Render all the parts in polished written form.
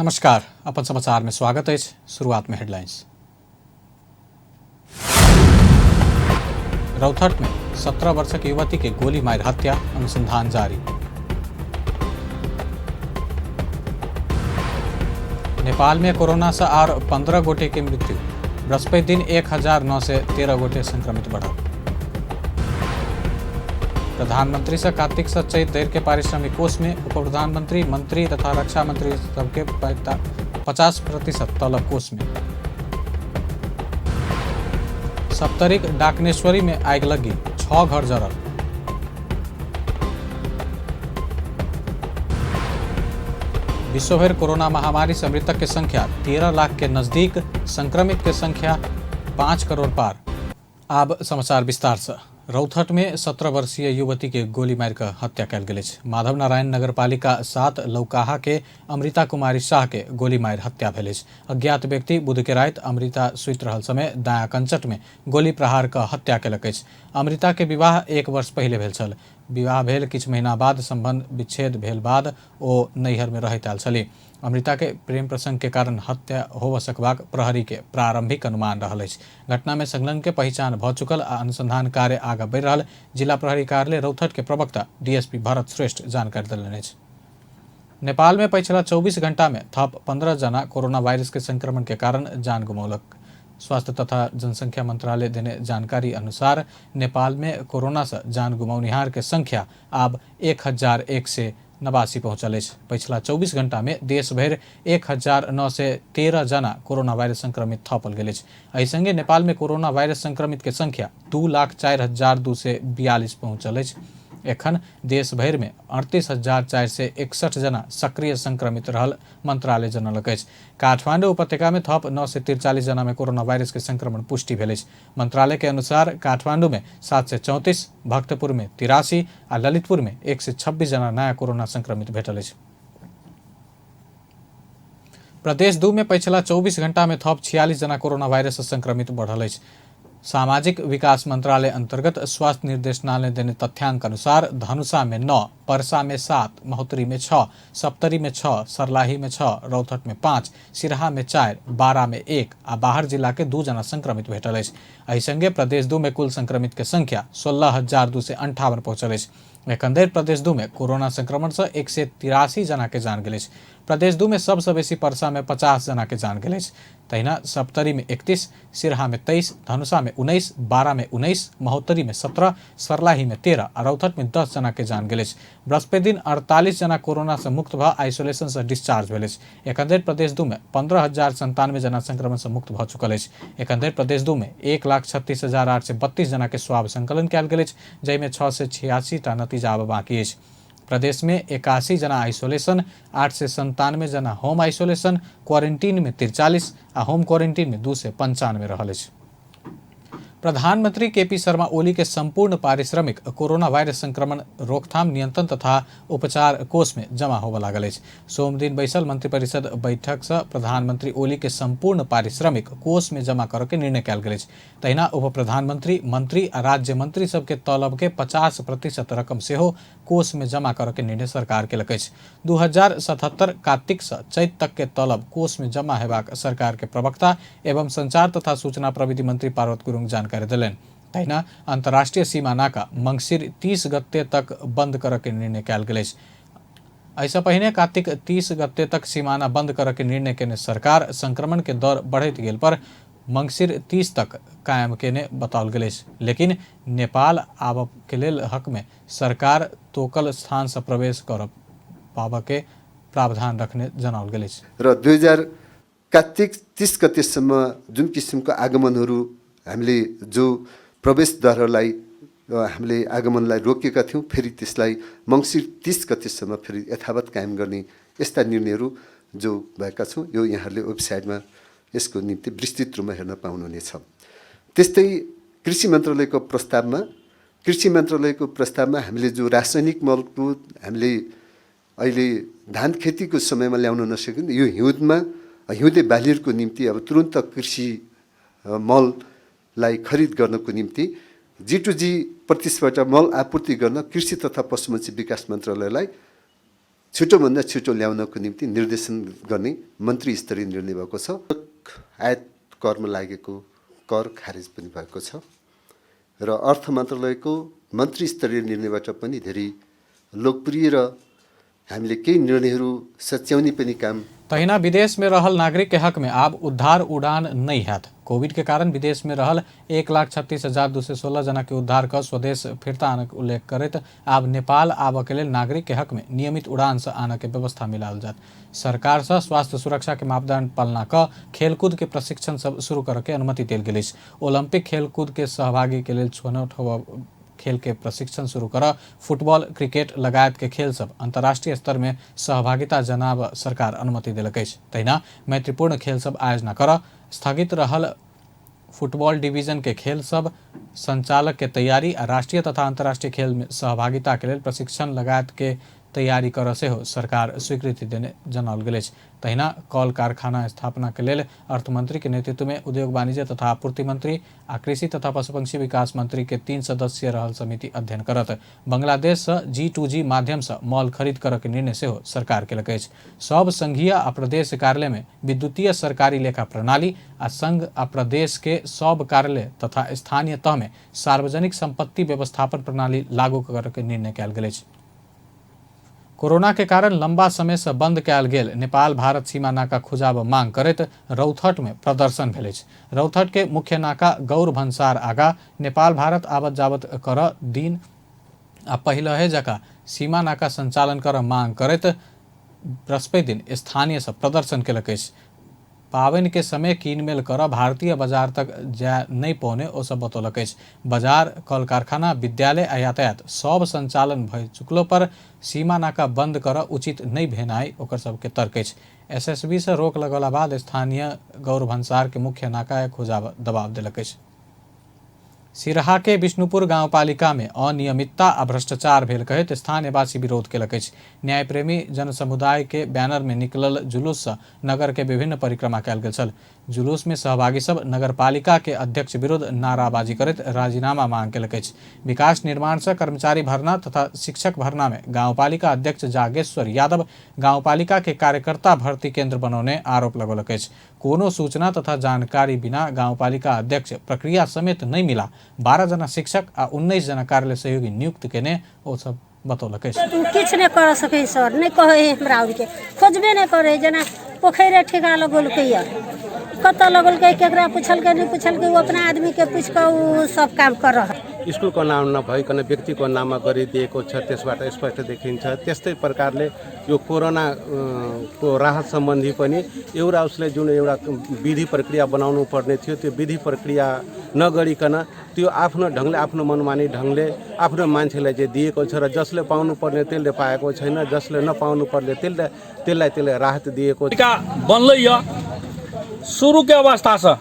नमस्कार, अपन समाचार में स्वागत है। शुरुआत में हेडलाइंस। रौथट में 17 वर्ष की युवती के गोली मार हत्या, अनुसंधान जारी। नेपाल में कोरोना से और 15 गोटे की मृत्यु। बृहस्पति दिन 1913 गोटे संक्रमित बढ़ल। प्रधानमंत्री से कार्तिक से चैत धरि के पारिश्रमिक कोष में उप प्रधानमंत्री, मंत्री तथा रक्षा मंत्री सबके 50% तलब कोष में। सप्तरिक डाकनेश्वरी में आग लगी, 6 घर जरल। विश्वभर कोरोना महामारी से मृतक की संख्या 13 लाख के नजदीक, संक्रमित की संख्या 5 करोड़ पार। अब समाचार विस्तार से। रौथट में 17 वर्षीय युवती के गोली मार कर हत्या कल गेल। माधव नारायण नगरपालिका 7 लौकाहा के अमृता कुमारी शाह के गोली मार हत्या भेल। अज्ञात व्यक्ति बुध के रात अमृता सुति रहल समय दायां कंचट में गोली प्रहार कर हत्या कयलक। अमृता के विवाह 1 वर्ष पहले भेल छल। विवाह भेल किछु महीना बाद संबंध विच्छेद भेल बाद ओ नैहर में रहैत आयल छलीह। अमृता के प्रेम प्रसंग के कारण हत्या होब सकबाक प्रहरी के प्रारंभिक अनुमान रहल अछि। घटना में संलग्न के पहचान भ चुकल आ अनुसंधान कार्य आगा बढ़ि रहल जिला प्रहरी कार्यालय रौथट के प्रवक्ता डीएसपी भरत श्रेष्ठ जानकारी देलनि अछि। नेपाल में पिछला 24 घंटा में थप 15 जना कोरोना वायरस के संक्रमण के कारण जान गुमौलक। स्वास्थ्य तथा जनसंख्या मंत्रालय देने जानकारी अनुसार नेपाल में कोरोना से जान गुमौनिहार के संख्या अब 1089 पहुंचल है। पिछला 24 घंटा में देश भर 1913 जना कोरोना वायरस संक्रमित थपल गेल। एहि संगे नेपाल में कोरोना वायरस संक्रमित के संख्या 2,04,242 पहुंचल है। एखन देश भर में 38,461 जना सक्रिय संक्रमित रहल मंत्रालय जनलक अछि। काठमांडू उपत्यका में थप 943 जना में कोरोना वायरस के संक्रमण पुष्टि भेल अछि। मंत्रालय के अनुसार काठमांडू में 734, भक्तपुर में 83 आ ललितपुर में 126 जना नया कोरोना संक्रमित भेटल अछि। प्रदेश 2 में पिछला 24 घंटा में थप 46 जना कोरोना वायरस से संक्रमित बढ़ल अछि। सामाजिक विकास मंत्रालय अंतर्गत स्वास्थ्य निर्देशनालय देने तथ्यांक अनुसार धनुषा में 9, पर्सा में 7, महोत्तरी में 6, सप्तरी में 6, सर्लाही में 6, रौथट में 5, सिरहा में 4, बारा में 1 आ बाहर जिला के 2 जना संक्रमित भेटल अछि। एहि संगे प्रदेश 2 में कुल संक्रमित के संख्या 16,258 पहुंचल अछि। एखन धरि प्रदेश 2 में कोरोना संक्रमण से 183 जना के जान गेल अछि। प्रदेश 2 में सबसे बेसी पर्सा में 50 जना के जान गेल अछि। तहिना सप्तरी में 31, सिरहा में 23, धनुषा में 19, बारा में 19, महोत्तरी में 17, सर्लाही में 13 और रौथट में 10 जना के जान गेल अछि। बृहस्पति दिन 48 जना कोरोना से मुक्त भ आइसोलेशन से डिस्चार्ज भेल अछि। एखन धरि प्रदेश 2 में 15,097 जना संक्रमण से मुक्त भ चुकल अछि। एखन धरि प्रदेश 2 में 1,36,832 जना के स्वाब संकलन कयल गेल अछि, जाहिमे 686 टा नतीजा आब बाकी अछि। प्रदेश में 81 जना आइसोलेशन, 897 जना होम आइसोलेशन, क्वारंटीन में 43 आ होम क्वारंटीन में 295 रहल अछि। प्रधानमंत्री केपी शर्मा ओली के संपूर्ण पारिश्रमिक कोरोना वायरस संक्रमण रोकथाम, नियंत्रण तथा उपचार कोष में जमा होबय लागल अछि। सोम दिन बैसल मंत्रिपरिषद बैठक से प्रधानमंत्री ओली के संपूर्ण पारिश्रमिक कोष में जमा करके निर्णय कयल गेल अछि। तहिना उप प्रधानमंत्री, मंत्री आ राज्य मंत्री सबके तलब के 50% रकम सेहो कोष में जमा करके निर्णय सरकार केलक अछि। 2077 कार्तिक से चैत तक के तलब कोष में जमा हेबाक सरकार के प्रवक्ता एवं संचार तथा सूचना प्रविधि मंत्री पार्वत गुरुङ जानकारी देलनि। तहिना अंतर्राष्ट्रीय सीमा नाका मंगसिर 30 गते तक बंद करके निर्णय कयल गेल अछि। ऐसा पहिने कार्तिक 30 गते तक सीमाना बंद करके निर्णय केने सरकार संक्रमण के दर बढ़ैत गेल पर मंगसिर 30 तक कायम केने बताओल गेल अछि। लेकिन नेपाल आबऽ के लेल हक में सरकार तोकल स्थान से प्रवेश कर पाबऽ के प्रावधान रखने जनाओल गेल अछि। र 2000 कार्तिक 30 गतेसम्म जुन किसिमको आगमनहरू हामीले जो प्रवेशद्वारलाई हामीले आगमनलाई रोकेका थियौँ, फेरि त्यसलाई मङ्सिर 30 गतेसम्म फेरि यथावत कायम गर्ने यस्ता निर्णयहरू जो भएका छौँ, यो यहाँहरूले वेबसाइटमा यसको निम्ति विस्तृत रूपमा हेर्न पाउनुहुनेछ। त्यस्तै कृषि मन्त्रालयको प्रस्तावमा हामीले जो रासायनिक मलको हामीले अहिले धान खेतीको समयमा ल्याउन नसकिन, यो हिउँदे बालीहरूको निम्ति अब तुरन्त कृषि मललाई खरिद गर्नको निम्ति G2G प्रतिस्पर्धा मल आपूर्ति गर्न कृषि तथा पशुपक्षी विकास मन्त्रालयलाई छिटोभन्दा छिटो ल्याउनको निम्ति निर्देशन गर्ने मन्त्री स्तरीय निर्णय भएको छ। आयात करमा लागेको कर खारेज पनि भएको छ र अर्थ मन्त्रालयको मन्त्री स्तरीय निर्णयबाट पनि धेरै लोकप्रिय र हामीले केही निर्णयहरू सच्याउने पनि काम। तहिना विदेश में रहल नागरिक के हक में आब उद्धार उड़ान नहीं हैत। कोविड के कारण विदेश में रहल 1,36,216 जना के उद्धार कर स्वदेश फिरता आने के उल्लेख करते आब नेपाल आबऽ के लेल नागरिक के हक में नियमित उड़ान से आने के व्यवस्था मिलाल जात। सरकार से स्वास्थ्य सुरक्षा के मापदंड पालना क खेलकूद के प्रशिक्षण सब शुरू करे के अनुमति देल गेल। ओलंपिक खेलकूद के सहभागी के लेल छनौट खेल के प्रशिक्षण शुरू कर फुटबॉल क्रिकेट लगायत के खेल सब अंतर्राष्ट्रीय स्तर में सहभागिता जनाब सरकार अनुमति दिलक। तहिना मैत्रीपूर्ण खेल सब आयोजना कर स्थगित रहल फुटबॉल डिवीजन के खेल सब संचालक के तैयारी आ राष्ट्रीय तथा अंतर्राष्ट्रीय खेल में सहभागिता के लेल प्रशिक्षण लगायत के तैयारी कर से हो सरकार स्वीकृति देने जनाओल गेल। तहिना कल कारखाना स्थापना के लेल अर्थमंत्री के नेतृत्व में उद्योग वाणिज्य तथा आपूर्ति मंत्री आ कृषि तथा पशुपक्षी विकास मंत्री के 3 सदस्यीय रहल समिति अध्ययन करत बांग्लादेश से G2G माध्यम से मॉल खरीद कर के निर्णय से हो सरकार के लगे। सब संघीय आ प्रदेश कार्यालय में विद्युतीय सरकारी लेखा प्रणाली आ संघ आ प्रदेश के सब कार्यालय तथा स्थानीय तह में सार्वजनिक संपत्ति व्यवस्थापन प्रणाली लागू कर के निर्णय कयल गेल। कोरोना के कारण लंबा समय से बंद कयल गेल नेपाल भारत सीमा नाका खुजाब मांग करैत रौथट में प्रदर्शन भेल। रौथट के मुख्य नाका गौर भन्सार आगा नेपाल भारत आवत जावत कर दिन आ पहिलहे जका सीमा नाका संचालन कर मांग करैत बृहस्पति दिन स्थानीय से प्रदर्शन केलक। पावन के समय कीनमेल कर भारतीय बाजार तक जा नहीं पहुने ओ सब बतौलक। बाजार कल कारखाना विद्यालय आ यातायात सब संचालन भय चुकलो पर सीमा नाका बंद कर उचित नहीं भेनाई ओकर सबके तर्क। एसएसबी से रोक लगला बाद स्थानीय गौर भन्सार के मुख्य नाका खोजाब दबाव दिलक। सिरहा के विष्णुपुर गाउँपालिका में अनियमितता आ भ्रष्टाचार भेल कहैत स्थानीयवासी विरोध केलक। न्यायप्रेमी जनसमुदाय के बैनर में निकलल जुलूस से नगर के विभिन्न परिक्रमा कयल गेल छल। जुलूस में सहभागी सब नगरपालिका के अध्यक्ष विरुद्ध नाराबाजी करैत राजीनामा मांग केलक। विकास निर्माण से कर्मचारी भर्ना तथा शिक्षक भर्ना में गाउँपालिका अध्यक्ष जागेश्वर यादव गाउँपालिका के कार्यकर्ता भर्ती केंद्र बनौने आरोप लगौलक। कोनो सूचना तथा जानकारी बिना गाउँपालिका अध्यक्ष प्रक्रिया समेत नहीं मिला 12 जना शिक्षक आ 19 जना कार्यालय सहयोगी नियुक्त केने ओ सब बतौलक। किछ नहीं कर सके सर, नहीं कहे हमरा आउर के खोजबे नहीं करे। जना पोखरे ठेका लगलकै या कत लगलकै केकरा पूछलकै नहीं पूछलकै, वो अपना आदमी के पूछ के वो सब काम कर रहा है। स्कुलको नाम नभइकन व्यक्तिको नाममा गरिदिएको छ, त्यसबाट स्पष्ट देखिन्छ। त्यस्तै प्रकारले यो कोरोना को राहत सम्बन्धी पनि एउटा उसले जुन एउटा विधि प्रक्रिया बनाउनु पर्ने थियो त्यो विधि प्रक्रिया नगरिकन त्यो आफ्नो ढङ्गले आफ्नो मनमानी ढङ्गले आफ्नो मान्छेलाई चाहिँ दिएको छ र जसले पाउनु पर्ने त्यसले पाएको छैन, जसले नपाउनु पर्ने त्यसलाई राहत दिएको छ। बनलै सुरु के अवस्था से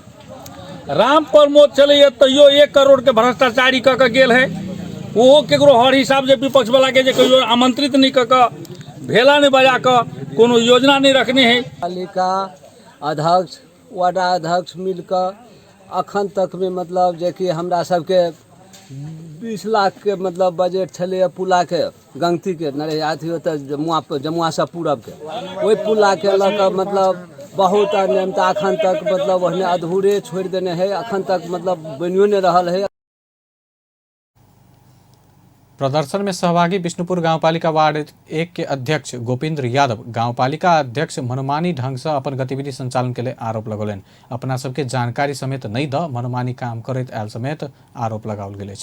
राम प्रमोद चले तो यो 1 करोड़ के भ्रष्टाचारी कह गेल है। वो केकरो हर हिसाब से विपक्ष वाला के कहियो आमंत्रित नहीं कह भेला नहीं बजा कर कोनो योजना नहीं रखनी है। पालिका अध्यक्ष वार्ड अध्यक्ष मिलकर अखन तक में मतलब जे कि हमरा सबके 20 लाख के मतलब बजट छले पुला के गंगती के नरैया थी तो जमुआ से पूरब के वही पुला के लक मतलब बहुत अनियमितता अखन तक मतलब वहने अधूरे छोड़ देने है, अखन तक मतलब बनियो नहीं रहल है। प्रदर्शन में सहभागी विष्णुपुर गाउँपालिका वार्ड 1 के अध्यक्ष गोविंद्र यादव गाउँपालिका अध्यक्ष मनमानी ढंग से अपन गतिविधि संचालन के लिए आरोप लगौलन। अपना सबके जानकारी समेत नहीं द मनमानी काम करैत आयल समेत आरोप लगाओल गेल।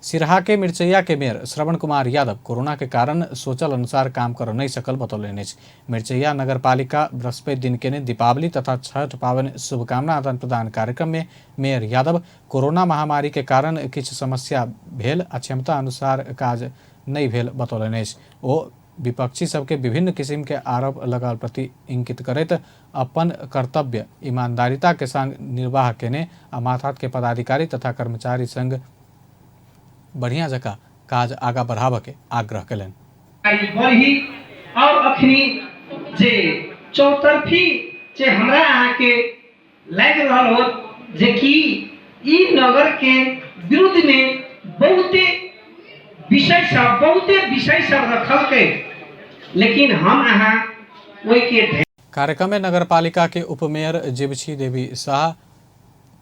सिरहा के मिर्चैया के मेयर श्रवण कुमार यादव कोरोना के कारण सोचल अनुसार काम कर नहीं सकल बतौलन। मिर्चैया नगर पालिका बृहस्पति दिन के ने दीपावली तथा छठ पावन शुभकामना आदान प्रदान कार्यक्रम में मेयर यादव कोरोना महामारी के कारण किछ समस्या भेल अक्षमता अनुसार काज नहीं भेल बतौलन। ओ विपक्षी सबके विभिन्न किस्म के आरोप लगाल प्रति इंकित करैत अपन कर्तव्य ईमानदारिता के संग निर्वाह केने आ माथात के पदाधिकारी तथा कर्मचारी संग बढ़िया जका काज आगा बढ़ाव के आग्रह कलन। और अखनी जे चौतरफी जे हमरा यहाँ के लग रहल हो जे कि ई नगर के विरुद्ध में बहुते विषय सब रखल के लेकिन हम अहाँ ओहि के कार्यक्रम में नगरपालिका के उपमेयर जीवछी देवी शाह,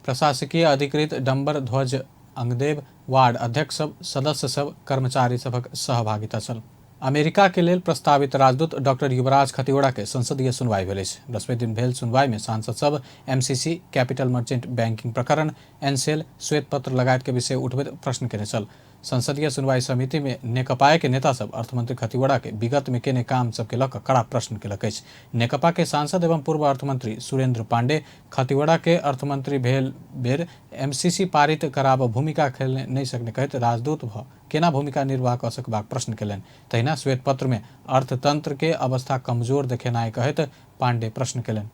प्रशासकीय अधिकृत डम्बर ध्वज अंगदेव, वार्ड अध्यक्ष सब, सदस्य सब, कर्मचारी सभक सहभागिता छल। अमेरिका के लेल प्रस्तावित राजदूत डॉक्टर युवराज खतिवड़ा के संसदीय सुनवाई भेल अछि। बृहस्पति दिन भेल सुनवाई में सांसद सब एमसीसी, कैपिटल मर्चेंट बैंकिंग प्रकरण, एनसेल, श्वेत पत्र लगायत के विषय उठबैत प्रश्न केने छल। संसदीय सुनवाई समिति में नेकपा के नेता सब अर्थमंत्री खतिवड़ा के विगत में केने काम सबके लऽ कऽ कड़ा प्रश्न केलक अछि। नेकपा के सांसद एवं पूर्व अर्थमंत्री सुरेंद्र पांडे खतिवड़ा के अर्थमंत्री भेल बेर एमसीसी पारित कराब भूमिका खेल नहीं सकने कहैत राजदूत भ केना भूमिका निर्वाह कऽ सकबाक प्रश्न केलनि। तहिना श्वेत पत्र में अर्थतंत्र के अवस्था कमजोर देखेनाइ कहैत पांडे प्रश्न केलनि।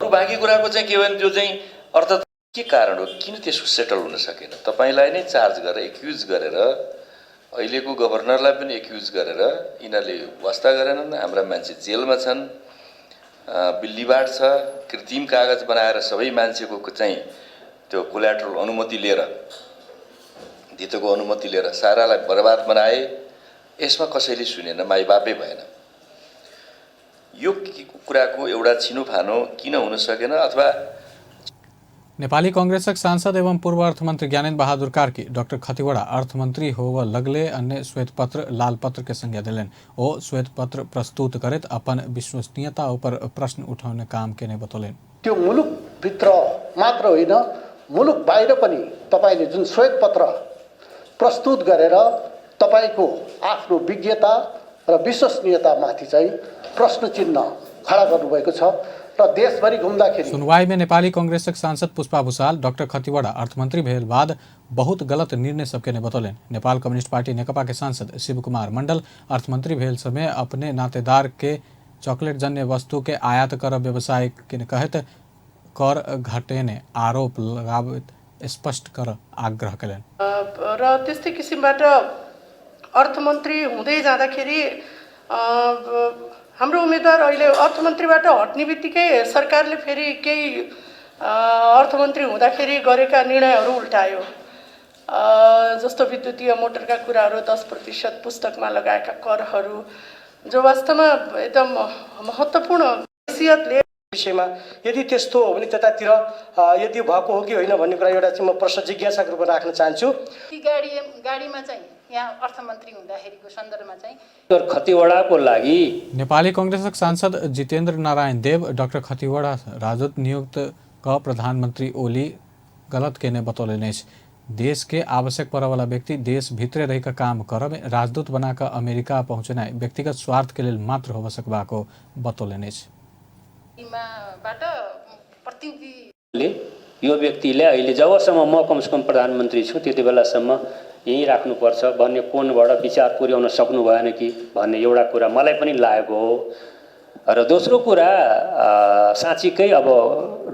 बाँकी कुराको चाहिँ के भने त्यो चाहिँ अर्थ के कारण हो, किन त्यसको सेटल हुन सकेन? तपाईलाई नै चार्ज गरेर एक्युज गरेर अहिलेको गभर्नरलाई पनि एक्युज गरेर यिनीहरूले वास्ता गरेनन्। हाम्रा मान्छे जेलमा छन्, बिल्लीबाड छ, कृत्रिम कागज बनाएर सबै मान्छेको चाहिँ त्यो कोल्याट्रल अनुमति लिएर, धितोको अनुमति लिएर सारालाई बर्बाद बनाए। यसमा कसैले सुनेन, माइबापै भएन। यो कुराको एउटा छिनोफानो किन हुन सकेन? अथवा नेपाली कांग्रेसक सांसद एवं पूर्व अर्थमंत्री ज्ञानेन्द्र बहादुर कार्की डॉक्टर खतिवड़ा अर्थमंत्री होव लगले अन्य श्वेत पत्र लाल पत्र के संज्ञा दिलनि। ओ श्वेत पत्र प्रस्तुत करैत अपन विश्वसनीयता ऊपर प्रश्न उठाउने काम केने बतौलनि। त्यो मुलुक भित्र मात्र होइन, मुलुक बाहिर पनि तपाईले जुन श्वेत पत्र प्रस्तुत गरेर तपाईको आफ्नो विज्ञता र विश्वसनीयतामाथि चाहिँ प्रश्न चिन्ह खडा गर्नुभएको छ र देशभरि घुम्दाखेरि सुनवाई में नेपाली कांग्रेसक सांसद पुष्पा भूषाल डॉक्टर खतिवड़ा अर्थमंत्री भेल बाद बहुत गलत निर्णय सबके ने बतौलनि। नेपाल कम्युनिस्ट पार्टी नेकपा के सांसद शिव कुमार मंडल अर्थमंत्री भेल समय अपने नातेदार के चॉकलेट जन्य वस्तु के आयात कर व्यवसाय के कहत कर घटेने आरोप लगावत स्पष्ट कर आग्रह करें। र त्यस्तै किसिमबाट अर्थमन्त्री हुँदै जाँदाखेरि हाम्रो उम्मेदवार अहिले अर्थमन्त्रीबाट हट्ने बित्तिकै सरकारले फेरि केही अर्थमन्त्री हुँदाखेरि गरेका निर्णयहरू उल्टायो। जस्तो विद्युतीय मोटरका कुराहरू, 10% पुस्तकमा लगाएका करहरू, जो वास्तवमा एकदम महत्त्वपूर्ण हैसियतले विषयमा यदि त्यस्तो हो भने त्यतातिर यदि भएको हो कि होइन भन्ने कुरा एउटा चाहिँ म प्रश्न जिज्ञासाको रूपमा राख्न चाहन्छु। गाडीमा चाहिँ यहाँ अर्थमन्त्री हुँदाखेरिको सन्दर्भमा चाहिँ डॉक्टर खतिवड़ाको लागि नेपाली कांग्रेसक सांसद जितेन्द्र नारायण देव डॉक्टर खतिवड़ा राजदूत नियुक्त क प्रधानमंत्री ओली गलत केने बतौलनि अछि। देश के आवश्यक पड़े वाला व्यक्ति देश भीतरे रह काम करब राजदूत बनाकर अमेरिका पहुँचना व्यक्तिगत स्वार्थ के लिए मात्र हो सकबाको बतौलनि अछि। यो व्यक्तिले अहिले जबसम्म म कमसेकम प्रधानमन्त्री छु त्यति बेलासम्म यहीँ राख्नुपर्छ भन्ने कोणबाट विचार पुर्याउन सक्नु भएन कि भन्ने एउटा कुरा मलाई पनि लागेको हो। र दोस्रो कुरा साँच्चीकै अब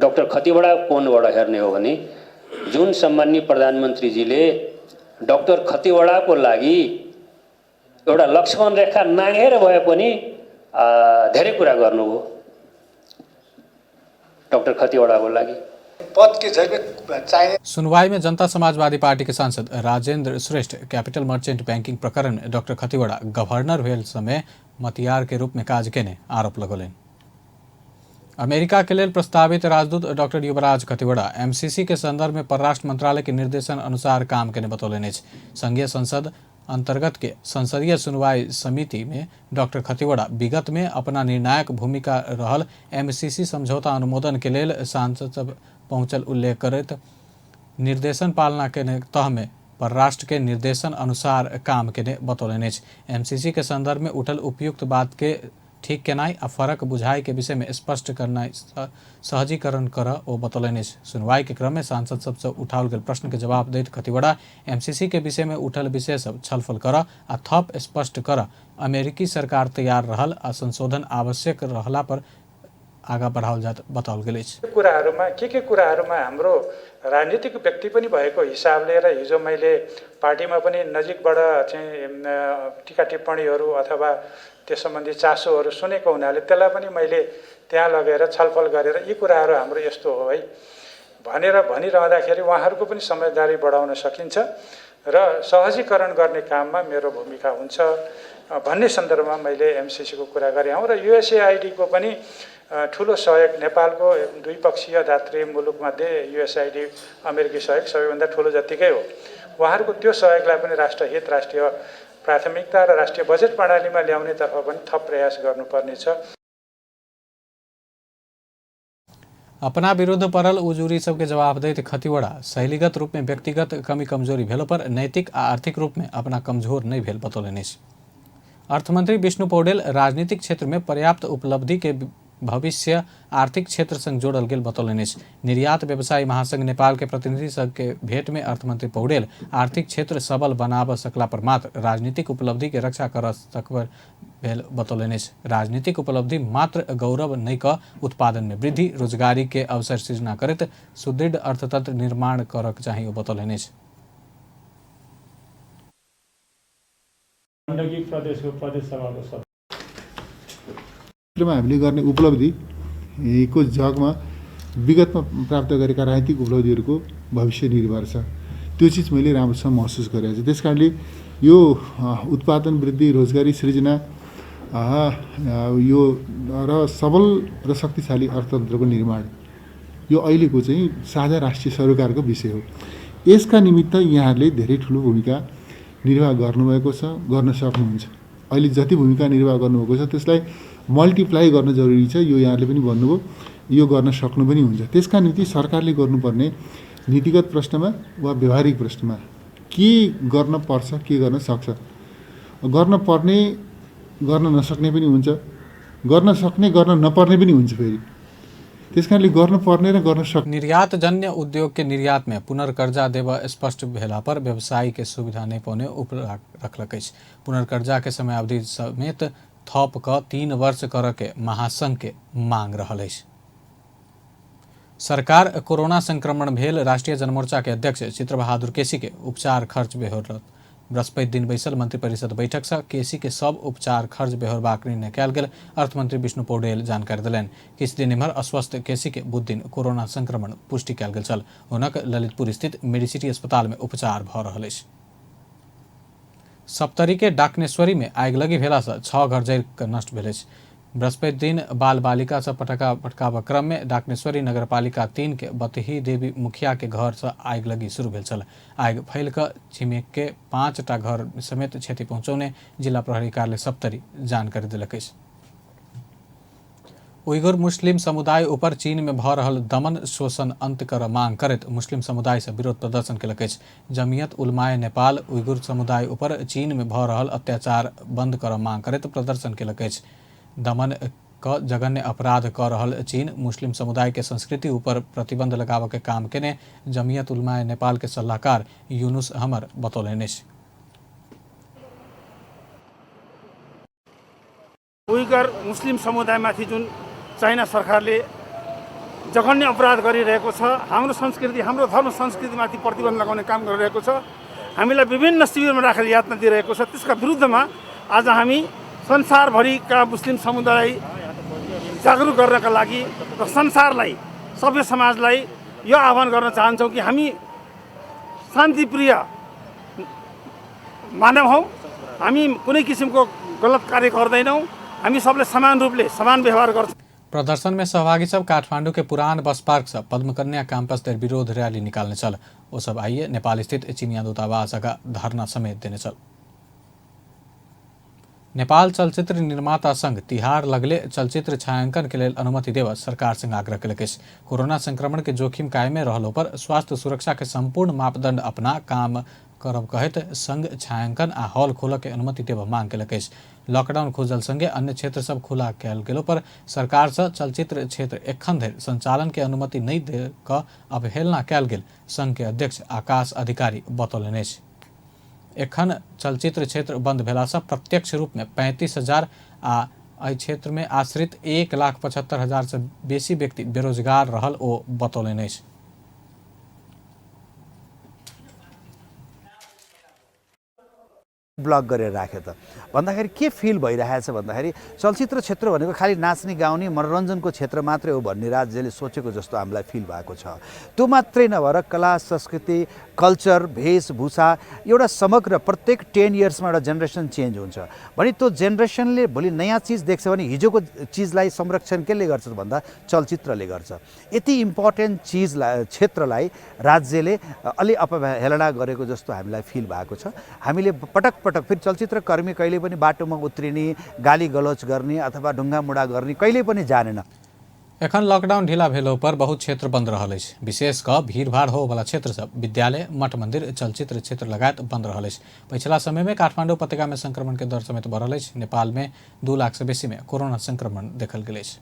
डाक्टर खतिवड़ा कोणबाट हेर्ने हो भने जुन सम्माननीय प्रधानमन्त्रीजीले डाक्टर खतिवड़ाको लागि एउटा लक्ष्मण रेखा नाघेर भए पनि धेरै कुरा गर्नुभयो डाक्टर खतिवड़ाको लागि। पद के चाहिए। सुनवाई में जनता समाजवादी पार्टी के सांसद राजेंद्र श्रेष्ठ कैपिटल मर्चेंट बैंकिंग प्रकरण में डॉक्टर खतिवड़ा गवर्नर भेल समय मतियार के रूप में काज केने आरोप लगौलनि। अमेरिका के लिए प्रस्तावित राजदूत डॉक्टर युवराज खतिवड़ा एमसीसी के संदर्भ में परराष्ट्र मंत्रालय के निर्देशन अनुसार काम केने बतौलनि अछि। संघीय संसद अंतर्गत के संसदीय सुनवाई समिति में डॉक्टर खतिवड़ा विगत में अपना निर्णायक भूमिका रहल एमसीसी समझौता अनुमोदन के लेल सांसद सब पहुंचल उल्लेख करते निर्देशन पालना के तह में परराष्ट्र के निर्देशन अनुसार काम के बतौलनि अछि। एमसीसी के संदर्भ में उठल उपयुक्त बात के ठीक केनाई आ फरक बुझाई के विषय में स्पष्ट करना सहजीकरण कर ओ बतौलनि अछि। सुनवाई के क्रम में सांसद सबसे उठाओल गेल प्रश्न के जवाब दैत खतिवड़ा एमसीसी के विषय में उठल विषय सब छलफल कर आ थप स्पष्ट कर अमेरिकी सरकार तैयार रहल आ संशोधन आवश्यक रहला पर आगा बढ़ाओल जात बताओल गेल अछि। कुराहरुमा के कुराहरुमा हाम्रो राजनीतिक व्यक्ति पनि भएको हिसाबले र हिजो मैले पार्टीमा पनि नजिकबाट चाहिँ टीका टिप्पणीहरू अथवा त्यस सम्बन्धी चासोहरू सुनेको हुनाले त्यसलाई पनि मैले त्यहाँ लगेर छलफल गरेर यी कुराहरू हाम्रो यस्तो हो है भनेर भनिरहँदाखेरि उहाँहरूको पनि समझदारी बढाउन सकिन्छ र सहजीकरण गर्ने काममा मेरो भूमिका हुन्छ भन्ने सन्दर्भमा मैले एमसिसीको कुरा गरेँ हौँ। र युएसएआइडीको पनि ठुलो सहयोग, नेपालको द्विपक्षीय दात्री मुलुकमध्ये युएसएआइडी अमेरिकी सहयोग सबैभन्दा ठुलो जत्तिकै हो। उहाँहरूको त्यो सहयोगलाई पनि राष्ट्रहित, राष्ट्रिय प्राथमिकता र राष्ट्रिय बजेट प्रणालीमा ल्याउनेतर्फ पनि थप प्रयास गर्नुपर्नेछ। अपना विरुद्ध परल उजुरी सबके जवाब दैत खतिवड़ा शैलीगत रूप में व्यक्तिगत कमी कमजोरी भेलो पर नैतिक आ आर्थिक रूप में अपना कमजोर नहीं भेल बतौलनि। अर्थमंत्री विष्णु पौडेल राजनीतिक क्षेत्र में पर्याप्त उपलब्धि के भविष्य आर्थिक क्षेत्र संग जोड़ल गेल बतौलनि। निर्यात व्यवसायी महासंघ नेपाल के प्रतिनिधि संघ के भेंट में अर्थमंत्री पौडेल आर्थिक क्षेत्र सबल बनाब सकला पर मात्र राजनीतिक उपलब्धि के रक्षा कर सकबर भेल बतौलनि। राजनीतिक उपलब्धि मात्र गौरव नहीं क उत्पादन में वृद्धि, रोजगारी के अवसर सृजना करत सुदृढ़ अर्थतंत्र निर्माण करक चाहिए बतौलनि। हामीले गर्ने उपलब्धिको जगमा विगतमा प्राप्त गरेका राजनीतिक उपलब्धिहरूको भविष्य निर्भर छ। त्यो चिज मैले राम्रोसँग महसुस गरेको छु। त्यसकारणले यो उत्पादन वृद्धि, रोजगारी सृजना, यो र सबल र शक्तिशाली अर्थतन्त्रको निर्माण यो अहिलेको चाहिँ साझा राष्ट्रिय सरोकारको विषय हो। यसका निमित्त यहाँहरूले धेरै ठुलो भूमिका निर्वाह गर्नुभएको छ, गर्न सक्नुहुन्छ। अहिले जति भूमिका निर्वाह गर्नुभएको छ त्यसलाई मल्टिप्लाई गर्न जरुरी छ। यो यहाँहरूले पनि भन्नुभयो, यो गर्न सक्नु पनि हुन्छ। त्यसका निम्ति सरकारले गर्नुपर्ने नीतिगत प्रश्नमा वा व्यवहारिक प्रश्नमा के गर्न पर्छ, के गर्न सक्छ, गर्न पर्ने गर्न नसक्ने पनि हुन्छ, गर्न सक्ने गर्न नपर्ने पनि हुन्छ। फेरि त्यसकारणले गर्नुपर्ने र गर्न सक्ने निर्यात जन्य उद्योग के निर्यात में पुनर्कर्जा देव स्पष्ट भेला पर व्यवसायी के सुविधा नहीं पौने उप रखलक। पुनर्कर्जा के समय अवधि समेत थप क 3 वर्ष कर के महासंघ के मांग रहल। सरकार कोरोना संक्रमण भेल राष्ट्रीय जनमोर्चा के अध्यक्ष चित्रबहादुर केसी के उपचार खर्च बेहोरत। बृहस्पति दिन बैसल मंत्री परिषद बैठक से केसी के सब उपचार खर्च बेहोरबाक निर्णय कयल गेल। अर्थमंत्री विष्णु पौडेल जानकारी दिलनि। किछु दिन एम्हर अस्वस्थ केसी के बुध दिन कोरोना संक्रमण पुष्टि कयल गेल छल। हुनक ललितपुर स्थित मेडिसिटी अस्पताल में उपचार भ रहल अछि। सप्तरी के डाकनेश्वरी में आगिलगी भेला से 6 घर जरि क नष्ट भेल अछि। बृहस्पति दिन बाल बालिका से पटाखा पटकाव क्रम में डाकनेश्वरी नगरपालिका 3 के बतही देवी मुखिया के घर से आगिलगी शुरू भेल छल। आगि फैल क छिमेक के 5टा घर समेत क्षति पहुंचौने जिला प्रहरी कार्यालय सप्तरी जानकारी दिलक अछि। उइगुर मुस्लिम समुदाय ऊपर चीन में भ रहल दमन शोषण अंत कर मांग करत मुस्लिम समुदाय से विरोध प्रदर्शन केलक अछि। जमियत उलमाए नेपाल उइगुर समुदाय ऊपर चीन में भ रहल अत्याचार बंद कर मांग करत प्रदर्शन केलक अछि। दमन क जघन्य अपराध क रहल चीन मुस्लिम समुदाय के संस्कृति ऊपर प्रतिबंध लगाव के काम केने जमियत उलमाए नेपाल के सलाहकार यूनुस हमर बतौलनि। उइगर मुस्लिम समुदायमाथि जुन चाइना सरकारले जघन्य अपराध गरिरहेको छ, हाम्रो संस्कृति, हाम्रो धर्म संस्कृतिमाथि प्रतिबन्ध लगाउने काम गरिरहेको छ, हामीलाई विभिन्न शिविरमा राखेर यातना दिइरहेको छ। त्यसका विरुद्धमा आज हामी संसारभरिका मुस्लिम समुदाय जागरुक गर्नका लागि र संसारलाई, सभ्य समाजलाई यो आह्वान गर्न चाहन्छौँ कि हामी शान्तिप्रिय मानव हौँ, हामी कुनै किसिमको गलत कार्य गर्दैनौँ, हामी सबले समान रूपले समान व्यवहार गर्छौँ। प्रदर्शन में सहभागी सब काठमांडू के पुरान बस पार्क से पद्मकन्या कैंपस तक विरोध रैली निकालने चल। वो सब आइए नेपाल स्थित चीनिया दूतावास का धरना समेत देने चल। नेपाल चलचित्र निर्माता संघ तिहार लगले चलचित्र छायांकन के लिए अनुमति देव सरकार से आग्रह कलक। कोरोना संक्रमण के जोखिम कायमे रहलो पर स्वास्थ्य सुरक्षा के संपूर्ण मापदंड अपना काम करब कहत संघ छायांकन आ हॉल खोल के अनुमति देव मांग कलक। लॉकडाउन खुजल संगे अन्य क्षेत्र सब खुला कयल गेलो पर सरकार से चलचित्र क्षेत्र एखन धरि संचालन के अनुमति नहीं दे क अवहेलना कयल गेल संघ के अध्यक्ष आकाश अधिकारी बतौलनि। एखन चलचित्र क्षेत्र बंद भेला से प्रत्यक्ष रूप में 35,000 आ एहि क्षेत्र में आश्रित 1,75,000 से बेसी व्यक्ति बेरोजगार रहल ओ बतौलनि। ब्लक गरेर राख्यो त भन्दाखेरि के फिल भइरहेछ भन्दाखेरि चलचित्र क्षेत्र भनेको खालि नाच्ने गाउने मनोरञ्जनको क्षेत्र मात्रै हो भन्ने राज्यले सोचेको जस्तो हामीलाई फिल भएको छ। त्यो मात्रै नभएर कला संस्कृति कल्चर वेशभूषा एउटा समग्र प्रत्येक 10 इयर्समा एउटा जेनेरेसन चेन्ज हुन्छ भने त्यो जेनेरेसनले भोलि नयाँ चिज देख्छ भने हिजोको चिजलाई संरक्षण कसले गर्छ भन्दा चलचित्रले गर्छ। यति इम्पोर्टेन्ट चिजलाई क्षेत्रलाई राज्यले अलि अपहेलना गरेको जस्तो हामीलाई फिल भएको छ। हामीले पटक पटक फेरि चलचित्र कर्मी कहिले पनि बाटोमा उत्रिने गाली गलौज गर्ने अथवा ढुङ्गामुढा गर्ने कहिले पनि जानेन। एखन लॉकडाउन ढीला भेलो पर बहुत क्षेत्र बंद रहल अछि, विशेष क भीड़भाड़ हो वाला क्षेत्र सब विद्यालय मठ मंदिर चलचित्र क्षेत्र लगायत बंद रहल अछि। पिछला समय में काठमांडू उपत्यका में संक्रमण के दर समेत बढ़ल अछि। नेपाल में 2 लाख से बेसी में कोरोना संक्रमण देखल गेल अछि।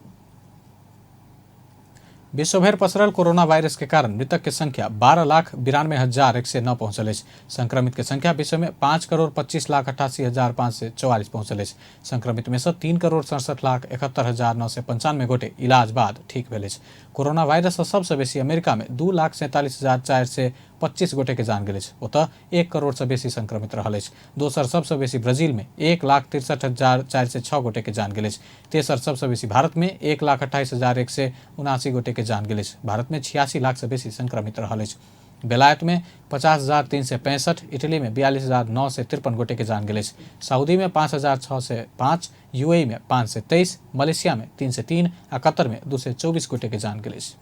विश्वभर पसरल कोरोना वायरस के कारण मृतक के संख्या 12,92,109 पहुंचल अछि। संक्रमित के संख्या विश्व में 5,25,88,544 पहुंचल अछि। संक्रमित में से 3,67,71,995 गोटे इलाज बाद ठीक भेल अछि। कोरोना वायरस से सबसे बेसी अमेरिका में 2,47,425 गोटे के जान गेल अछि। ओतऽ 1 करोड़ से बेसी संक्रमित रहल अछि। दोसर सबसे बेसी ब्राजील में 1,63,406 गोटे के जान गेल अछि। तेसर सबसे बेसी भारत में 1,28,179 गोटे के जान गेल अछि। भारत में 86 लाख से बेसी संक्रमित रहल अछि। बेलायत में 50,365, इटली में 42,953 गोटे के जान गेल अछि। सऊदी में 5,605, यूएई में 523, मलेशिया में 303 आ कतर में 224 गोटे के जान गेल अछि।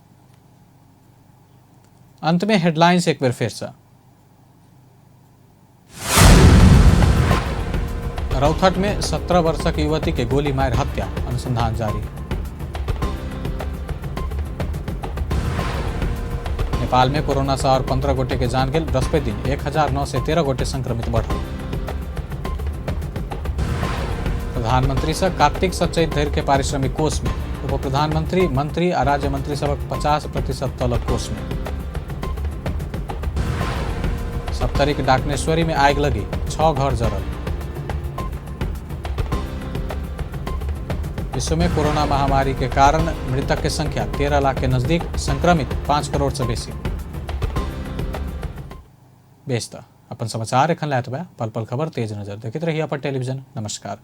अंत में हेडलाइंस एक बेर फेर से। रौथट में 17 वर्षक युवती के गोली मार हत्या, अनुसंधान जारी। नेपाल में कोरोना से और 15 गोटे के जान गेल। बृहस्पति दिन 1,913 गोटे संक्रमित बढ़ल। प्रधानमंत्री से कार्तिक से चैत धरि के पारिश्रमिक कोष में, उप प्रधानमंत्री मंत्री आ राज्य मंत्री सबक 50% तलब कोष में। सप्तरी डाकनेश्वरी में आग लगी, 6 घर जरल। विश्व में कोरोना महामारी के कारण मृतक की संख्या 13 लाख के नजदीक, संक्रमित 5 करोड़ से बेसी। बेचता अपन समाचार एखन लायत बा। पल पल खबर तेज नजर देखते रहिए अपन टेलीविजन। नमस्कार।